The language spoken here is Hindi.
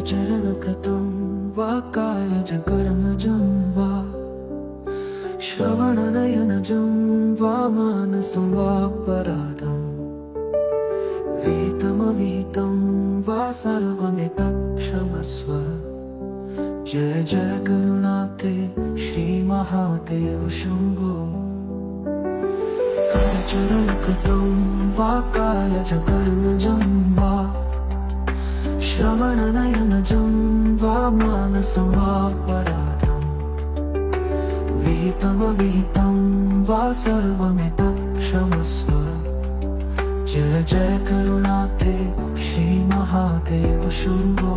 चरणकृतं वा कायज कर्मजं वा श्रवणनयनजं वा मानसं वापराधं वीतमवीतं वा सर्वमितत्क्षमस्व। जय जय करुणाते श्री महादेव शंभो। चरणकृतं वा कायज कर्मजं वा श्रवणनयनजं वा मानसं वापराधं वीतमवीतं वा सर्वमितत्क्षमस्व। जय जय करुणाते श्री महादेव शंभो।